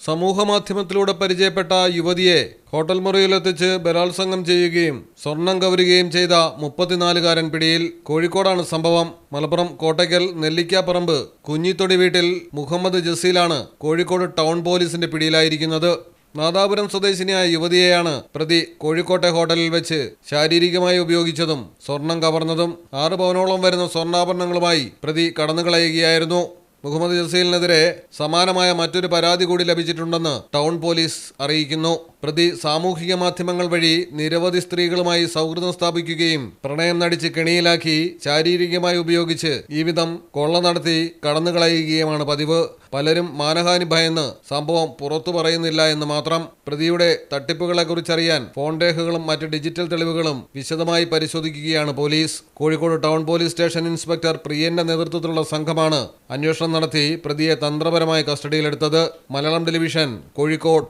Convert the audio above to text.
സമൂഹമാധ്യമത്തിലൂടെ പരിചയപ്പെട്ട യുവതിയെ ഹോട്ടൽ മുറിയിലെത്തിച്ച് ബലാത്സംഗം ചെയ്യുകയും സ്വർണം കവരുകയും ചെയ്ത 34-കാരൻ പിടിയിൽ. കോഴിക്കോടാണ് സംഭവം. മലപ്പുറം കോട്ടയ്ക്കൽ നെല്ലിക്കാപ്പറമ്പ് കുഞ്ഞിത്തൊടി വീട്ടിൽ മുഹമ്മദ് ജസീലാണ് കോഴിക്കോട് ടൗൺ പോലീസിന്റെ പിടിയിലായിരിക്കുന്നത്. നാദാപുരം സ്വദേശിനിയായ യുവതിയെയാണ് പ്രതി കോഴിക്കോട്ടെ ഹോട്ടലിൽ വെച്ച് ശാരീരികമായി ഉപയോഗിച്ചതും സ്വർണം കവർന്നതും. 6 പവനോളം വരുന്ന സ്വർണ്ണാഭരണങ്ങളുമായി പ്രതി കടന്നുകളയുകയായിരുന്നു. മുഹമ്മദ് ജസീലിനെതിരെ സമാനമായ മറ്റൊരു പരാതി കൂടി ലഭിച്ചിട്ടുണ്ടെന്ന് ടൗൺ പോലീസ് അറിയിക്കുന്നു. പ്രതി സാമൂഹിക മാധ്യമങ്ങൾ വഴി നിരവധി സ്ത്രീകളുമായി സൗഹൃദം സ്ഥാപിക്കുകയും പ്രണയം നടിച്ച് കെണിയിലാക്കി ശാരീരികമായി ഉപയോഗിച്ച് ഈ വിധം കൊള്ള നടത്തി കടന്നുകളയുകയുമാണ് പതിവ്. പലരും മാനഹാനി ഭയന്ന് സംഭവം പുറത്തു പറയുന്നില്ല എന്ന് മാത്രം. പ്രതിയുടെ തട്ടിപ്പുകളെക്കുറിച്ചറിയാൻ ഫോൺ രേഖകളും മറ്റ് ഡിജിറ്റൽ തെളിവുകളും വിശദമായി പരിശോധിക്കുകയാണ് police. Kozhikode town police station inspector പ്രിയന്റെ നേതൃത്വത്തിലുള്ള സംഘമാണ് അന്വേഷണം നടത്തി പ്രതിയെ തന്ത്രപരമായി കസ്റ്റഡിയിലെടുത്തത്. മലയാളം ടെലിവിഷൻ, കോഴിക്കോട്.